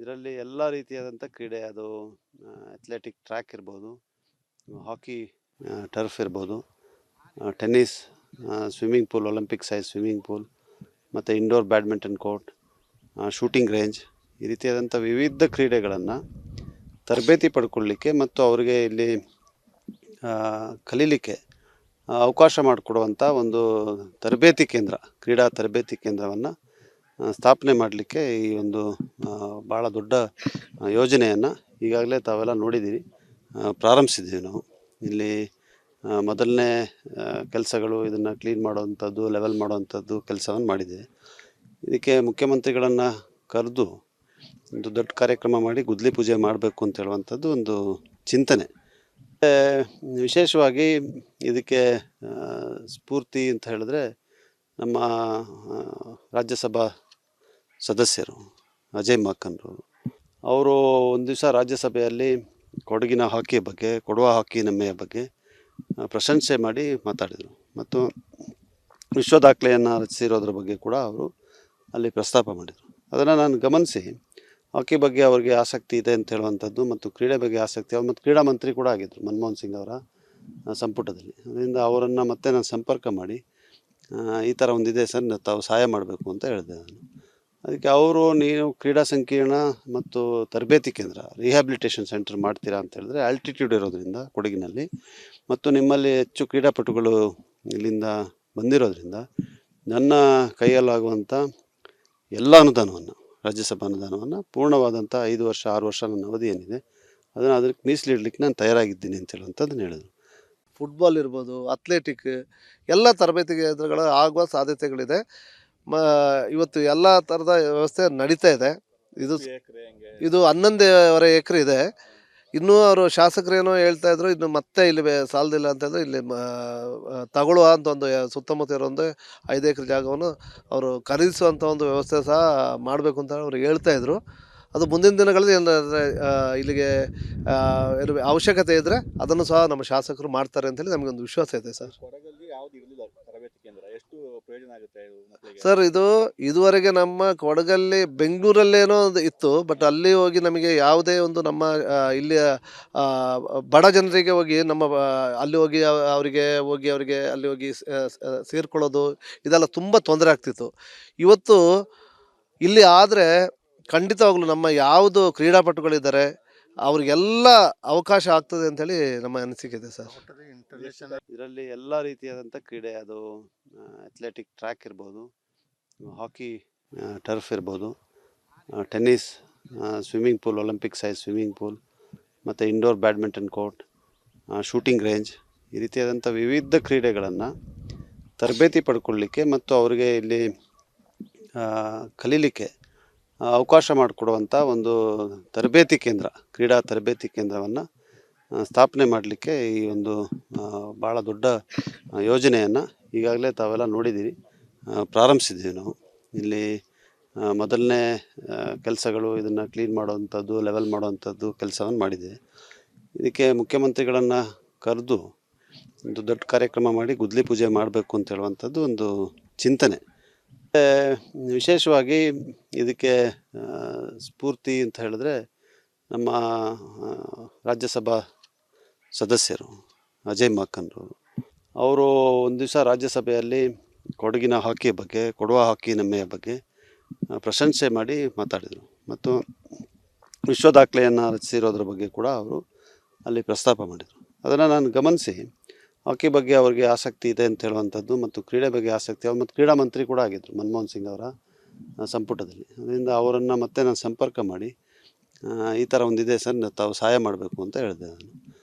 ಇದರಲ್ಲಿ ಎಲ್ಲ ರೀತಿಯಾದಂಥ ಕ್ರೀಡೆ ಅದು ಅಥ್ಲೆಟಿಕ್ ಟ್ರ್ಯಾಕ್ ಇರ್ಬೋದು, ಹಾಕಿ ಟರ್ಫ್ ಇರ್ಬೋದು, tennis, swimming pool, Olympic size swimming pool, ಮತ್ತು indoor badminton court, shooting range, ಈ ರೀತಿಯಾದಂಥ ವಿವಿಧ ಕ್ರೀಡೆಗಳನ್ನು ತರಬೇತಿ ಪಡ್ಕೊಳ್ಳಿಕ್ಕೆ ಮತ್ತು ಅವರಿಗೆ ಇಲ್ಲಿ ಕಲೀಲಿಕ್ಕೆ ಅವಕಾಶ ಮಾಡಿಕೊಡುವಂಥ ಒಂದು ತರಬೇತಿ ಕೇಂದ್ರ, ಕ್ರೀಡಾ ತರಬೇತಿ ಕೇಂದ್ರವನ್ನು ಸ್ಥಾಪನೆ ಮಾಡಲಿಕ್ಕೆ ಈ ಒಂದು ಭಾಳ ದೊಡ್ಡ ಯೋಜನೆಯನ್ನು ಈಗಾಗಲೇ ತಾವೆಲ್ಲ ನೋಡಿದ್ದೀರಿ, ಪ್ರಾರಂಭಿಸಿದ್ದೀವಿ ನಾವು. ಇಲ್ಲಿ ಮೊದಲನೇ ಕೆಲಸಗಳು ಇದನ್ನು ಕ್ಲೀನ್ ಮಾಡುವಂಥದ್ದು, ಲೆವೆಲ್ ಮಾಡುವಂಥದ್ದು ಕೆಲಸವನ್ನು ಮಾಡಿದ್ದೀವಿ. ಇದಕ್ಕೆ ಮುಖ್ಯಮಂತ್ರಿಗಳನ್ನು ಕರೆದು ಒಂದು ದೊಡ್ಡ ಕಾರ್ಯಕ್ರಮ ಮಾಡಿ ಗುದ್ಲಿ ಪೂಜೆ ಮಾಡಬೇಕು ಅಂತ ಹೇಳುವಂಥದ್ದು ಒಂದು ಚಿಂತನೆ. ವಿಶೇಷವಾಗಿ ಇದಕ್ಕೆ ಸ್ಫೂರ್ತಿ ಅಂತ ಹೇಳಿದ್ರೆ ನಮ್ಮ ರಾಜ್ಯಸಭಾ ಸದಸ್ಯರು ಅಜಯ್ ಮಾಕನ್ರವರು. ಅವರು ಒಂದು ದಿವಸ ರಾಜ್ಯಸಭೆಯಲ್ಲಿ ಕೊಡಗಿನ ಹಾಕಿ ಬಗ್ಗೆ, ಕೊಡವ ಹಾಕಿ ನಮ್ಮೆಯ ಬಗ್ಗೆ ಪ್ರಶಂಸೆ ಮಾಡಿ ಮಾತಾಡಿದರು ಮತ್ತು ವಿಶ್ವ ದಾಖಲೆಯನ್ನು ರಚಿಸಿರೋದ್ರ ಬಗ್ಗೆ ಕೂಡ ಅವರು ಅಲ್ಲಿ ಪ್ರಸ್ತಾಪ ಮಾಡಿದರು. ಅದನ್ನು ನಾನು ಗಮನಿಸಿ ಹಾಕಿ ಬಗ್ಗೆ ಅವ್ರಿಗೆ ಆಸಕ್ತಿ ಇದೆ ಅಂತ ಹೇಳುವಂಥದ್ದು ಮತ್ತು ಕ್ರೀಡೆ ಬಗ್ಗೆ ಆಸಕ್ತಿ, ಅವರು ಮತ್ತು ಕ್ರೀಡಾ ಮಂತ್ರಿ ಕೂಡ ಆಗಿದ್ದರು ಮನಮೋಹನ್ ಸಿಂಗ್ ಅವರ ಸಂಪುಟದಲ್ಲಿ. ಅದರಿಂದ ಅವರನ್ನು ಮತ್ತೆ ನಾನು ಸಂಪರ್ಕ ಮಾಡಿ ಈ ಥರ ಒಂದಿದೆ ಸರ್, ತಾವು ಸಹಾಯ ಮಾಡಬೇಕು ಅಂತ ಹೇಳಿದೆ ನಾನು. ಅದಕ್ಕೆ ಅವರು, ನೀವು ಕ್ರೀಡಾ ಸಂಕೀರ್ಣ ಮತ್ತು ತರಬೇತಿ ಕೇಂದ್ರ, ರಿಹ್ಯಾಬಿಲಿಟೇಷನ್ ಸೆಂಟರ್ ಮಾಡ್ತೀರಾ ಅಂತ ಹೇಳಿದ್ರೆ, ಆಲ್ಟಿಟ್ಯೂಡ್ ಇರೋದ್ರಿಂದ ಕೊಡಗಿನಲ್ಲಿ ಮತ್ತು ನಿಮ್ಮಲ್ಲಿ ಹೆಚ್ಚು ಕ್ರೀಡಾಪಟುಗಳು ಇಲ್ಲಿಂದ ಬಂದಿರೋದ್ರಿಂದ ನನ್ನ ಕೈಯಲ್ಲಾಗುವಂಥ ಎಲ್ಲ ಅನುದಾನವನ್ನು, ರಾಜ್ಯಸಭಾ ಅನುದಾನವನ್ನು ಪೂರ್ಣವಾದಂಥ 5 ವರ್ಷ 6 ವರ್ಷ ನನ್ನ ಅವಧಿ ಏನಿದೆ ಅದನ್ನು ಅದಕ್ಕೆ ಮೀಸಲಿಡ್ಲಿಕ್ಕೆ ನಾನು ತಯಾರಾಗಿದ್ದೀನಿ ಅಂತ ಹೇಳುವಂಥದ್ದನ್ನು ಹೇಳಿದರು. ಫುಟ್ಬಾಲ್ ಇರ್ಬೋದು, ಅಥ್ಲೆಟಿಕ್ ಎಲ್ಲ ತರಬೇತಿ ಕೇಂದ್ರಗಳು ಆಗುವ ಸಾಧ್ಯತೆಗಳಿದೆ. ಇವತ್ತು ಎಲ್ಲ ಥರದ ವ್ಯವಸ್ಥೆ ನಡೀತಾ ಇದೆ. ಇದು 11 ಎಕರೆ ಇದೆ. ಇನ್ನೂ ಅವರು ಶಾಸಕರೇನೋ ಹೇಳ್ತಾ ಇದ್ರು, ಇನ್ನು ಮತ್ತೆ ಇಲ್ಲಿ ಸಾಲದಿಲ್ಲ ಅಂತಂದರೆ ಇಲ್ಲಿ ತಗೊಳ್ಳುವ ಅಂತ ಒಂದು ಸುತ್ತಮುತ್ತ ಇರೋ ಒಂದು 5 ಎಕರೆ ಜಾಗವನ್ನು ಅವರು ಖರೀದಿಸುವಂಥ ಒಂದು ವ್ಯವಸ್ಥೆ ಸಹ ಮಾಡಬೇಕು ಅಂತ ಅವ್ರು ಹೇಳ್ತಾ ಇದ್ರು. ಅದು ಮುಂದಿನ ದಿನಗಳಲ್ಲಿ ಇಲ್ಲಿಗೆ ಅವಶ್ಯಕತೆ ಇದ್ದರೆ ಅದನ್ನು ಸಹ ನಮ್ಮ ಶಾಸಕರು ಮಾಡ್ತಾರೆ ಅಂತೇಳಿ ನಮಗೊಂದು ವಿಶ್ವಾಸ ಇದೆ ಸರ್. ಸರ್, ಇದು ಇದುವರೆಗೆ ನಮ್ಮ ಕೊಡಗಲ್ಲಿ ಬೆಂಗಳೂರಲ್ಲೇನೋ ಇತ್ತು, ಬಟ್ ಅಲ್ಲಿ ಹೋಗಿ ನಮಗೆ ಯಾವುದೇ ಒಂದು ನಮ್ಮ ಇಲ್ಲಿಯ ಬಡ ಜನರಿಗೆ ಹೋಗಿ ನಮ್ಮ ಅಲ್ಲಿ ಹೋಗಿ ಅವರಿಗೆ ಅಲ್ಲಿ ಹೋಗಿ ಸೇರ್ಕೊಳ್ಳೋದು ಇದೆಲ್ಲ ತುಂಬ ತೊಂದರೆ ಆಗ್ತಿತ್ತು. ಇವತ್ತು ಇಲ್ಲಿ ಆದರೆ ಖಂಡಿತವಾಗ್ಲೂ ನಮ್ಮ ಯಾವುದು ಕ್ರೀಡಾಪಟುಗಳಿದ್ದಾರೆ ಅವ್ರಿಗೆಲ್ಲ ಅವಕಾಶ ಆಗ್ತದೆ ಅಂತೇಳಿ ನಮ್ಮ ಅನಿಸಿಕೆ ಇದೆ ಸರ್. ಇದರಲ್ಲಿ ಎಲ್ಲ ರೀತಿಯಾದಂಥ ಕ್ರೀಡೆ, ಅದು ಅಥ್ಲೆಟಿಕ್ ಟ್ರ್ಯಾಕ್ ಇರ್ಬೋದು, ಹಾಕಿ ಟರ್ಫ್ ಇರ್ಬೋದು, tennis, swimming pool, Olympic size swimming pool, ಮತ್ತು indoor badminton court, shooting range, ಈ ರೀತಿಯಾದಂಥ ವಿವಿಧ ಕ್ರೀಡೆಗಳನ್ನು ತರಬೇತಿ ಪಡ್ಕೊಳ್ಳಿಕ್ಕೆ ಮತ್ತು ಅವರಿಗೆ ಇಲ್ಲಿ ಕಲೀಲಿಕ್ಕೆ ಅವಕಾಶ ಮಾಡಿಕೊಡುವಂಥ ಒಂದು ತರಬೇತಿ ಕೇಂದ್ರ, ಕ್ರೀಡಾ ತರಬೇತಿ ಕೇಂದ್ರವನ್ನು ಸ್ಥಾಪನೆ ಮಾಡಲಿಕ್ಕೆ ಈ ಒಂದು ಭಾಳ ದೊಡ್ಡ ಯೋಜನೆಯನ್ನು ಈಗಾಗಲೇ ತಾವೆಲ್ಲ ನೋಡಿದ್ದೀರಿ, ಪ್ರಾರಂಭಿಸಿದ್ದೀವಿ ನಾವು. ಇಲ್ಲಿ ಮೊದಲನೇ ಕೆಲಸಗಳು ಇದನ್ನು ಕ್ಲೀನ್ ಮಾಡುವಂಥದ್ದು, ಲೆವೆಲ್ ಮಾಡುವಂಥದ್ದು ಕೆಲಸವನ್ನು ಮಾಡಿದ್ದೀವಿ. ಇದಕ್ಕೆ ಮುಖ್ಯಮಂತ್ರಿಗಳನ್ನು ಕರೆದು ಒಂದು ದೊಡ್ಡ ಕಾರ್ಯಕ್ರಮ ಮಾಡಿ ಗುದ್ಲಿ ಪೂಜೆ ಮಾಡಬೇಕು ಅಂತ ಹೇಳುವಂಥದ್ದು ಒಂದು ಚಿಂತನೆ. ವಿಶೇಷವಾಗಿ ಇದಕ್ಕೆ ಸ್ಫೂರ್ತಿ ಅಂತ ಹೇಳಿದ್ರೆ ನಮ್ಮ ರಾಜ್ಯಸಭಾ ಸದಸ್ಯರು ಅಜಯ್ ಮಾಕನ್ರವರು. ಅವರು ಒಂದು ದಿವಸ ರಾಜ್ಯಸಭೆಯಲ್ಲಿ ಕೊಡಗಿನ ಹಾಕಿ ಬಗ್ಗೆ, ಕೊಡವ ಹಾಕಿ ನಮ್ಮೆಯ ಬಗ್ಗೆ ಪ್ರಶಂಸೆ ಮಾಡಿ ಮಾತಾಡಿದರು ಮತ್ತು ವಿಶ್ವ ದಾಖಲೆಯನ್ನು ರಚಿಸಿರೋದ್ರ ಬಗ್ಗೆ ಕೂಡ ಅವರು ಅಲ್ಲಿ ಪ್ರಸ್ತಾಪ ಮಾಡಿದರು. ಅದನ್ನು ನಾನು ಗಮನಿಸಿ ಹಾಕಿ ಬಗ್ಗೆ ಅವ್ರಿಗೆ ಆಸಕ್ತಿ ಇದೆ ಅಂತ ಹೇಳುವಂಥದ್ದು ಮತ್ತು ಕ್ರೀಡೆ ಬಗ್ಗೆ ಆಸಕ್ತಿ, ಅವರು ಮತ್ತು ಕ್ರೀಡಾ ಮಂತ್ರಿ ಕೂಡ ಆಗಿದ್ದರು ಮನಮೋಹನ್ ಸಿಂಗ್ ಅವರ ಸಂಪುಟದಲ್ಲಿ. ಅದರಿಂದ ಅವರನ್ನು ಮತ್ತೆ ನಾನು ಸಂಪರ್ಕ ಮಾಡಿ ಈ ಥರ ಒಂದಿದೆ ಸರ್, ತಾವು ಸಹಾಯ ಮಾಡಬೇಕು ಅಂತ ಹೇಳಿದೆ ನಾನು.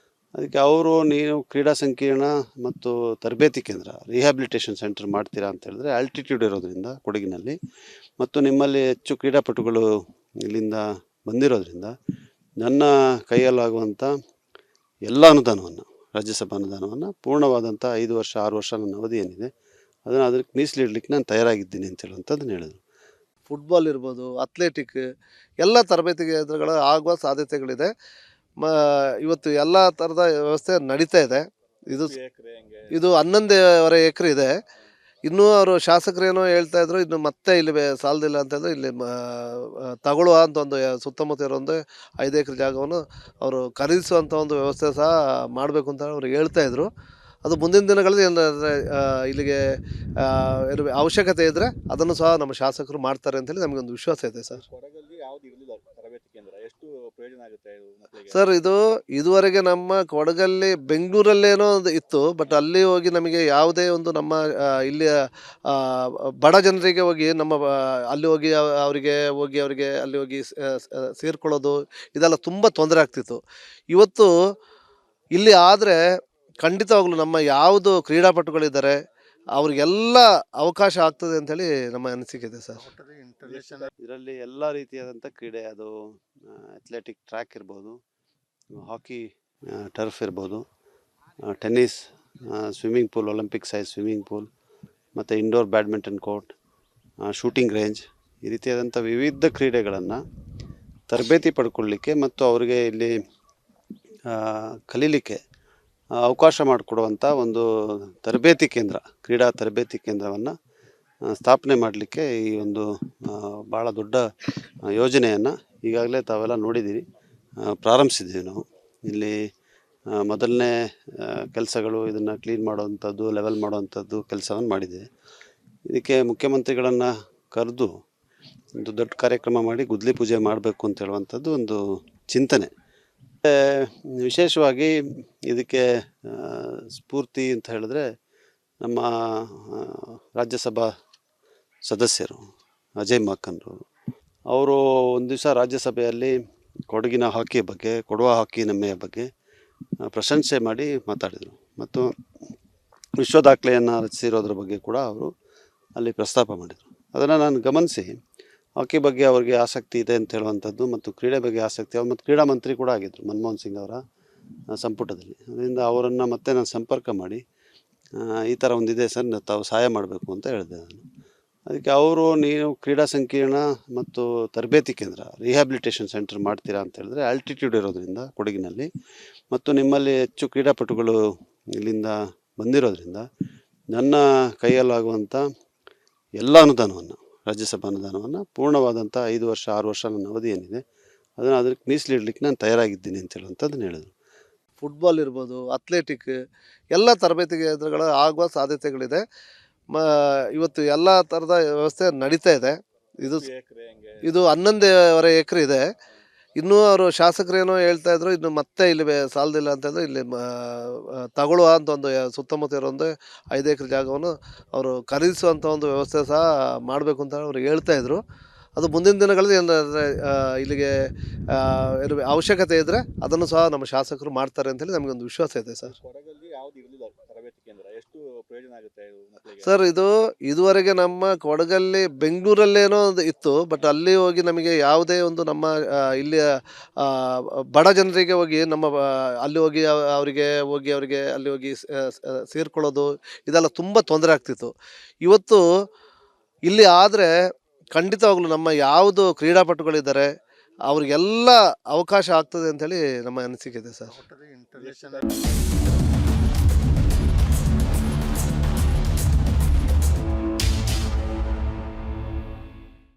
ಅದಕ್ಕೆ ಅವರು, ನೀವು ಕ್ರೀಡಾ ಸಂಕೀರ್ಣ ಮತ್ತು ತರಬೇತಿ ಕೇಂದ್ರ, ರಿಹ್ಯಾಬಿಲಿಟೇಷನ್ ಸೆಂಟರ್ ಮಾಡ್ತೀರಾ ಅಂತ ಹೇಳಿದ್ರೆ, ಆಲ್ಟಿಟ್ಯೂಡ್ ಇರೋದ್ರಿಂದ ಕೊಡಗಿನಲ್ಲಿ ಮತ್ತು ನಿಮ್ಮಲ್ಲಿ ಹೆಚ್ಚು ಕ್ರೀಡಾಪಟುಗಳು ಇಲ್ಲಿಂದ ಬಂದಿರೋದ್ರಿಂದ ನನ್ನ ಕೈಯಲ್ಲಾಗುವಂಥ ಎಲ್ಲ ಅನುದಾನವನ್ನು, ರಾಜ್ಯಸಭಾ ಅನುದಾನವನ್ನು ಪೂರ್ಣವಾದಂಥ 5 ವರ್ಷ 6 ವರ್ಷ ನನ್ನ ಅವಧಿ ಏನಿದೆ ಅದನ್ನು ಅದಕ್ಕೆ ಮೀಸಲಿಡ್ಲಿಕ್ಕೆ ನಾನು ತಯಾರಾಗಿದ್ದೀನಿ ಅಂತ ಹೇಳುವಂಥದ್ದನ್ನು ಹೇಳಿದರು. ಫುಟ್ಬಾಲ್ ಇರ್ಬೋದು, ಅಥ್ಲೆಟಿಕ್ ಎಲ್ಲ ತರಬೇತಿ ಕೇಂದ್ರಗಳು ಆಗುವ ಸಾಧ್ಯತೆಗಳಿದೆ. ಇವತ್ತು ಎಲ್ಲ ಥರದ ವ್ಯವಸ್ಥೆ ನಡೀತಾ ಇದೆ. ಇದು 11 ಎಕರೆ ಇದೆ. ಇನ್ನೂ ಅವರು ಶಾಸಕರೇನೋ ಹೇಳ್ತಾ ಇದ್ರು, ಇನ್ನು ಮತ್ತೆ ಇಲ್ಲಿ ಸಾಲದಿಲ್ಲ ಅಂತಂದ್ರೆ ಇಲ್ಲಿ ತಗೊಳ್ಳುವ ಅಂತ ಒಂದು ಸುತ್ತಮುತ್ತ ಇರೋ ಒಂದು 5 ಎಕರೆ ಜಾಗವನ್ನು ಅವರು ಖರೀದಿಸುವಂಥ ಒಂದು ವ್ಯವಸ್ಥೆ ಸಹ ಮಾಡಬೇಕು ಅಂತ ಅವ್ರು ಹೇಳ್ತಾ ಇದ್ರು. ಅದು ಮುಂದಿನ ದಿನಗಳಲ್ಲಿ ಏನಾದರೆ ಇಲ್ಲಿಗೆ ಅವಶ್ಯಕತೆ ಇದ್ದರೆ ಅದನ್ನು ಸಹ ನಮ್ಮ ಶಾಸಕರು ಮಾಡ್ತಾರೆ ಅಂತೇಳಿ ನಮಗೊಂದು ವಿಶ್ವಾಸ ಇದೆ ಸರ್. ಕೊಡಗಲ್ಲಿ ಯಾವ್ದು ಇರಲಿಲ್ಲ ತರಬೇತಿ ಕೇಂದ್ರ, ಎಷ್ಟು ಪ್ರಯೋಜನ ಆಗುತ್ತೆ ಇದು ಮಕ್ಕಳಿಗೆ? ಸರ್, ಇದು ಇದುವರೆಗೆ ನಮ್ಮ ಕೊಡಗಲ್ಲಿ ಬೆಂಗಳೂರಲ್ಲೇನೋ ಒಂದು ಇತ್ತು, ಬಟ್ ಅಲ್ಲಿ ಹೋಗಿ ನಮಗೆ ಯಾವುದೇ ಒಂದು ನಮ್ಮ ಇಲ್ಲಿಯ ಬಡ ಜನರಿಗೆ ಹೋಗಿ ನಮ್ಮ ಅಲ್ಲಿ ಹೋಗಿ ಅವರಿಗೆ ಅಲ್ಲಿ ಹೋಗಿ ಸೇರ್ಕೊಳ್ಳೋದು ಇದೆಲ್ಲ ತುಂಬ ತೊಂದರೆ ಆಗ್ತಿತ್ತು. ಇವತ್ತು ಇಲ್ಲಿ ಆದರೆ ಖಂಡಿತವಾಗ್ಲೂ ನಮ್ಮ ಯಾವುದು ಕ್ರೀಡಾಪಟುಗಳಿದ್ದಾರೆ ಅವ್ರಿಗೆಲ್ಲ ಅವಕಾಶ ಆಗ್ತದೆ ಅಂತೇಳಿ ನಮ್ಮ ಅನಿಸಿಕೆ ಇದೆ ಸರ್. ಇದರಲ್ಲಿ ಎಲ್ಲ ರೀತಿಯಾದಂಥ ಕ್ರೀಡೆ, ಅದು ಅಥ್ಲೆಟಿಕ್ ಟ್ರ್ಯಾಕ್ ಇರ್ಬೋದು, ಹಾಕಿ ಟರ್ಫ್ ಇರ್ಬೋದು, tennis, swimming pool, Olympic size swimming pool, ಮತ್ತು indoor badminton court, shooting range, ಈ ರೀತಿಯಾದಂಥ ವಿವಿಧ ಕ್ರೀಡೆಗಳನ್ನು ತರಬೇತಿ ಪಡ್ಕೊಳ್ಳಿಕ್ಕೆ ಮತ್ತು ಅವರಿಗೆ ಇಲ್ಲಿ ಕಲೀಲಿಕ್ಕೆ ಅವಕಾಶ ಮಾಡಿಕೊಡುವಂಥ ಒಂದು ತರಬೇತಿ ಕೇಂದ್ರ, ಕ್ರೀಡಾ ತರಬೇತಿ ಕೇಂದ್ರವನ್ನು ಸ್ಥಾಪನೆ ಮಾಡಲಿಕ್ಕೆ ಈ ಒಂದು ಭಾಳ ದೊಡ್ಡ ಯೋಜನೆಯನ್ನು ಈಗಾಗಲೇ ತಾವೆಲ್ಲ ನೋಡಿದ್ದೀರಿ, ಪ್ರಾರಂಭಿಸಿದ್ದೀವಿ ನಾವು. ಇಲ್ಲಿ ಮೊದಲನೇ ಕೆಲಸಗಳು ಇದನ್ನು ಕ್ಲೀನ್ ಮಾಡುವಂಥದ್ದು, ಲೆವೆಲ್ ಮಾಡುವಂಥದ್ದು ಕೆಲಸವನ್ನು ಮಾಡಿದ್ದೀವಿ. ಇದಕ್ಕೆ ಮುಖ್ಯಮಂತ್ರಿಗಳನ್ನು ಕರೆದು ಒಂದು ದೊಡ್ಡ ಕಾರ್ಯಕ್ರಮ ಮಾಡಿ ಗುದ್ಲಿ ಪೂಜೆ ಮಾಡಬೇಕು ಅಂತ ಹೇಳುವಂಥದ್ದು ಒಂದು ಚಿಂತನೆ. ವಿಶೇಷವಾಗಿ ಇದಕ್ಕೆ ಸ್ಫೂರ್ತಿ ಅಂತ ಹೇಳಿದ್ರೆ ನಮ್ಮ ರಾಜ್ಯಸಭಾ ಸದಸ್ಯರು ಅಜಯ್ ಮಾಕನ್ರವರು. ಅವರು ಒಂದು ದಿವಸ ರಾಜ್ಯಸಭೆಯಲ್ಲಿ ಕೊಡಗಿನ ಹಾಕಿ ಬಗ್ಗೆ, ಕೊಡವ ಹಾಕಿ ನಮ್ಮೆಯ ಬಗ್ಗೆ ಪ್ರಶಂಸೆ ಮಾಡಿ ಮಾತಾಡಿದರು ಮತ್ತು ವಿಶ್ವ ದಾಖಲೆಯನ್ನು ರಚಿಸಿರೋದ್ರ ಬಗ್ಗೆ ಕೂಡ ಅವರು ಅಲ್ಲಿ ಪ್ರಸ್ತಾಪ ಮಾಡಿದರು. ಅದನ್ನು ನಾನು ಗಮನಿಸಿ ಹಾಕಿ ಬಗ್ಗೆ ಅವರಿಗೆ ಆಸಕ್ತಿ ಇದೆ ಅಂತ ಹೇಳುವಂಥದ್ದು ಮತ್ತು ಕ್ರೀಡೆ ಬಗ್ಗೆ ಆಸಕ್ತಿ, ಅವರು ಮತ್ತು ಕ್ರೀಡಾ ಮಂತ್ರಿ ಕೂಡ ಆಗಿದ್ದರು ಮನಮೋಹನ್ ಸಿಂಗ್ ಅವರ ಸಂಪುಟದಲ್ಲಿ. ಅದರಿಂದ ಅವರನ್ನು ಮತ್ತೆ ನಾನು ಸಂಪರ್ಕ ಮಾಡಿ ಈ ಥರ ಒಂದಿದೆ ಸರ್, ತಾವು ಸಹಾಯ ಮಾಡಬೇಕು ಅಂತ ಹೇಳಿದೆ ನಾನು. ಅದಕ್ಕೆ ಅವರು, ನೀವು ಕ್ರೀಡಾ ಸಂಕೀರ್ಣ ಮತ್ತು ತರಬೇತಿ ಕೇಂದ್ರ, ರಿಹ್ಯಾಬಿಲಿಟೇಷನ್ ಸೆಂಟರ್ ಮಾಡ್ತೀರಾ ಅಂತ ಹೇಳಿದ್ರೆ, ಆಲ್ಟಿಟ್ಯೂಡ್ ಇರೋದ್ರಿಂದ ಕೊಡಗಿನಲ್ಲಿ ಮತ್ತು ನಿಮ್ಮಲ್ಲಿ ಹೆಚ್ಚು ಕ್ರೀಡಾಪಟುಗಳು ಇಲ್ಲಿಂದ ಬಂದಿರೋದ್ರಿಂದ ನನ್ನ ಕೈಯಲ್ಲಾಗುವಂಥ ಎಲ್ಲ ಅನುದಾನವನ್ನು, ರಾಜ್ಯಸಭಾ ಅನುದಾನವನ್ನು ಪೂರ್ಣವಾದಂಥ 5 ವರ್ಷ 6 ವರ್ಷ ನನ್ನ ಅವಧಿ ಏನಿದೆ ಅದನ್ನು ಅದಕ್ಕೆ ಮೀಸಲಿಡ್ಲಿಕ್ಕೆ ನಾನು ತಯಾರಾಗಿದ್ದೀನಿ ಅಂತ ಹೇಳುವಂಥದ್ದನ್ನು ಹೇಳಿದರು. ಫುಟ್ಬಾಲ್ ಇರ್ಬೋದು, ಅಥ್ಲೆಟಿಕ್, ಎಲ್ಲ ತರಬೇತಿ ಕೇಂದ್ರಗಳು ಆಗುವ ಸಾಧ್ಯತೆಗಳಿದೆ. ಇವತ್ತು ಎಲ್ಲ ಥರದ ವ್ಯವಸ್ಥೆ ನಡೀತಾ ಇದೆ. ಇದು 11 ಎಕರೆ ಇದೆ. ಇನ್ನೂ ಅವರು ಶಾಸಕರೇನೋ ಹೇಳ್ತಾ ಇದ್ರು, ಇನ್ನು ಮತ್ತೆ ಇಲ್ಲಿ ಸಾಲದಿಲ್ಲ ಅಂತಂದ್ರೆ ಇಲ್ಲಿ ತಗೊಳ್ಳುವ ಅಂತ ಒಂದು ಸುತ್ತಮುತ್ತ ಇರೋ ಒಂದು 5 ಎಕರೆ ಜಾಗವನ್ನು ಅವರು ಖರೀದಿಸುವಂಥ ಒಂದು ವ್ಯವಸ್ಥೆ ಸಹ ಮಾಡಬೇಕು ಅಂತ ಅವ್ರು ಹೇಳ್ತಾ ಇದ್ರು. ಅದು ಮುಂದಿನ ದಿನಗಳಲ್ಲಿ ಏನಾದರೆ ಇಲ್ಲಿಗೆ ಅವಶ್ಯಕತೆ ಇದ್ದರೆ ಅದನ್ನು ಸಹ ನಮ್ಮ ಶಾಸಕರು ಮಾಡ್ತಾರೆ ಅಂತೇಳಿ ನಮಗೊಂದು ವಿಶ್ವಾಸ ಇದೆ ಸರ್. ಕೊಡಗಲ್ಲಿ ಯಾವ್ದು ಇರಲಿಲ್ಲ ತರಬೇತಿ ಕೇಂದ್ರ, ಎಷ್ಟು ಪ್ರಯೋಜನ ಆಗುತ್ತೆ ಇದು ಮಕ್ಕಳಿಗೆ? ಸರ್, ಇದು ಇದುವರೆಗೆ ನಮ್ಮ ಕೊಡಗಲ್ಲಿ ಬೆಂಗಳೂರಲ್ಲೇನೋ ಒಂದು ಇತ್ತು, ಬಟ್ ಅಲ್ಲಿ ಹೋಗಿ ನಮಗೆ ಯಾವುದೇ ಒಂದು ನಮ್ಮ ಇಲ್ಲಿಯ ಬಡ ಜನರಿಗೆ ಹೋಗಿ ನಮ್ಮ ಅಲ್ಲಿ ಹೋಗಿ ಅವರಿಗೆ ಅಲ್ಲಿ ಹೋಗಿ ಸೇರ್ಕೊಳ್ಳೋದು ಇದೆಲ್ಲ ತುಂಬ ತೊಂದರೆ ಆಗ್ತಿತ್ತು. ಇವತ್ತು ಇಲ್ಲಿ ಆದರೆ ಖಂಡಿತವಾಗ್ಲೂ ನಮ್ಮ ಯಾವುದು ಕ್ರೀಡಾಪಟುಗಳಿದ್ದಾರೆ ಅವ್ರಿಗೆಲ್ಲ ಅವಕಾಶ ಆಗ್ತದೆ ಅಂತೇಳಿ ನಮ್ಮ ಅನಿಸಿಕೆ ಇದೆ ಸರ್.